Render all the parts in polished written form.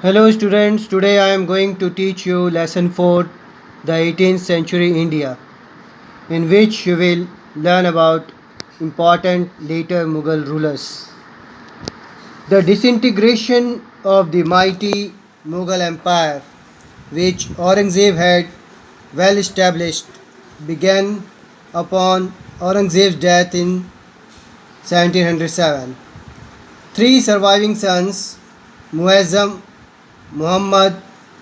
Hello students, today I am going to teach you lesson 4, the 18th century India, in which you will learn about important later Mughal rulers. The disintegration of the mighty Mughal empire, which Aurangzeb had well established, began upon Aurangzeb's death in 1707. Three surviving sons, Muazzam, Muhammad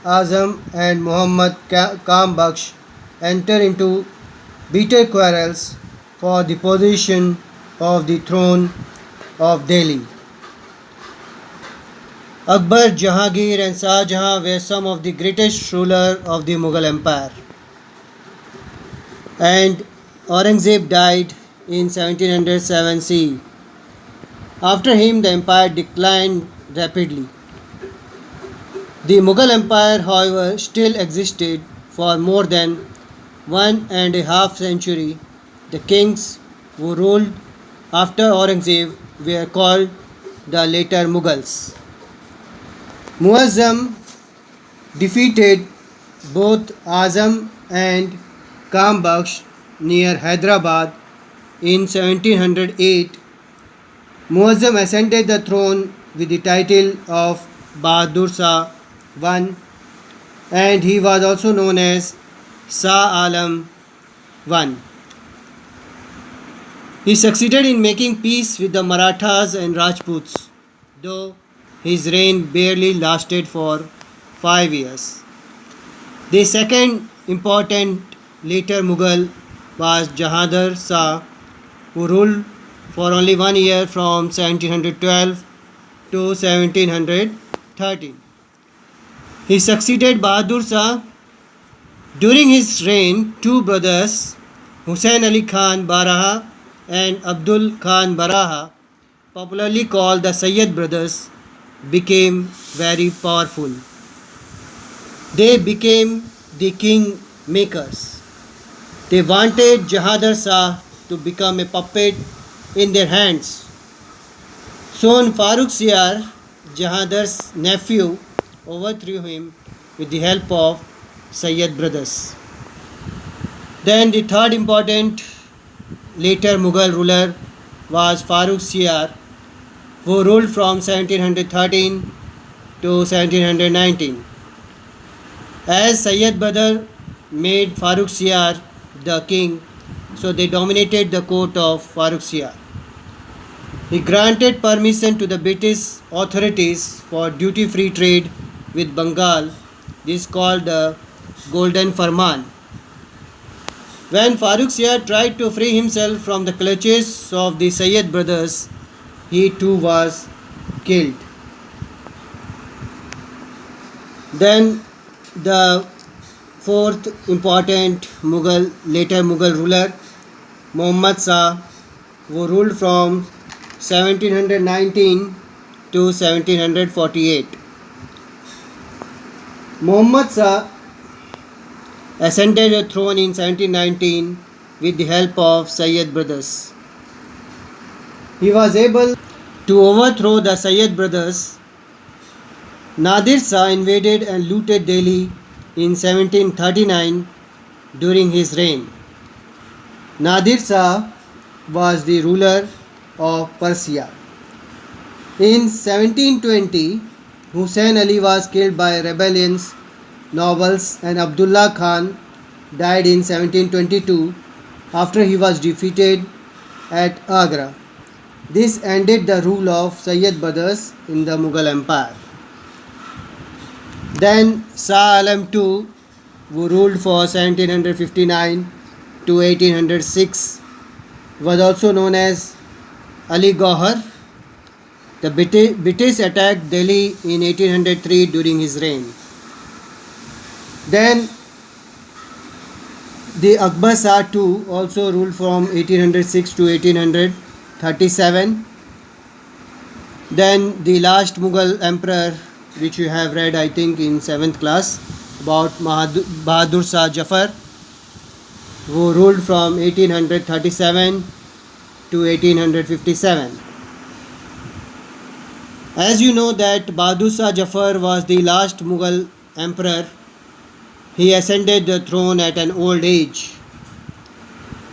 Azam and Muhammad Kam Baksh enter into bitter quarrels for the position of the throne of Delhi. Akbar, Jahangir and Shah Jahan were some of the greatest rulers of the Mughal Empire, and Aurangzeb died in 1707 CE. After him the empire declined rapidly. The Mughal Empire, however, still existed for more than 1.5 century. The kings who ruled after Aurangzeb were called the later Mughals. Muazzam defeated both Azam and Kam Baksh near Hyderabad in 1708. Muazzam ascended the throne with the title of Bahadur Shah I, and he was also known as Shah Alam I. He succeeded in making peace with the Marathas and Rajputs, though his reign barely lasted for 5 years. The second important later Mughal was Jahangir Shah, who ruled for only 1 year from 1712 to 1713. He succeeded Bahadur Shah. During his reign, two brothers, Hussain Ali Khan Baraha and Abdul Khan Baraha, popularly called the Sayyid brothers, became very powerful. They became the king makers. They wanted Jahangir Shah to become a puppet in their hands. Soon Farooq Siyar, Jahangir's nephew, overthrew him with the help of Sayyid brothers. Then the third important later Mughal ruler was Farooq Siyar, who ruled from 1713 to 1719. As Sayyid brother made Farooq Siyar the king, so they dominated the court of Farooq Siyar. He granted permission to the British authorities for duty-free trade with Bengal. This is called the Golden Farman. When Farooq Siyar tried to free himself from the clutches of the Sayyid brothers, he too was killed. Then the fourth important later Mughal ruler, Muhammad Shah, who ruled from 1719 to 1748. Muhammad Shah ascended the throne in 1719 with the help of Sayyid brothers. He was able to overthrow the Sayyid brothers. Nadir Shah invaded and looted Delhi in 1739 during his reign. Nadir Shah was the ruler of Persia. In 1720, Hussain Ali was killed by rebellious nobles and Abdullah Khan died in 1722 after he was defeated at Agra. This ended the rule of Sayyid brothers in the Mughal Empire. Then Shah Alam II, who ruled for 1759 to 1806, was also known as Ali Gauhar. The British attacked Delhi in 1803 during his reign. Then the Akbar Shah II also ruled from 1806 to 1837. Then the last Mughal emperor, which you have read I think in 7th class, about Bahadur Shah Jafar, who ruled from 1837 to 1857. As you know that Bahadur Shah Jafar was the last Mughal emperor. He ascended the throne at an old age.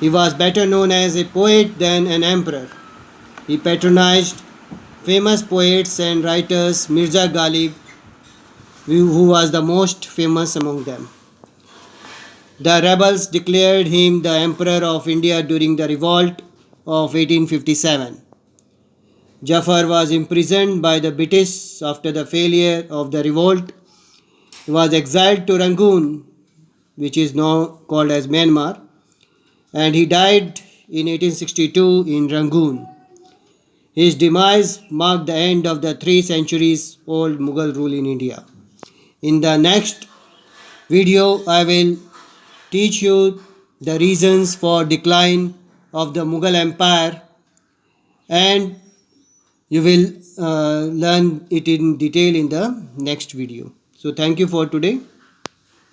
He was better known as a poet than an emperor. He patronized famous poets and writers, Mirza Ghalib, who was the most famous among them. The rebels declared him the Emperor of India during the revolt of 1857. Jafar was imprisoned by the British after the failure of the revolt. He was exiled to Rangoon, which is now called as Myanmar, and he died in 1862 in Rangoon. His demise marked the end of the 3 centuries old Mughal rule in India. In the next video, I will teach you the reasons for decline of the Mughal Empire, and you will learn it in detail in the next video. So thank you for today.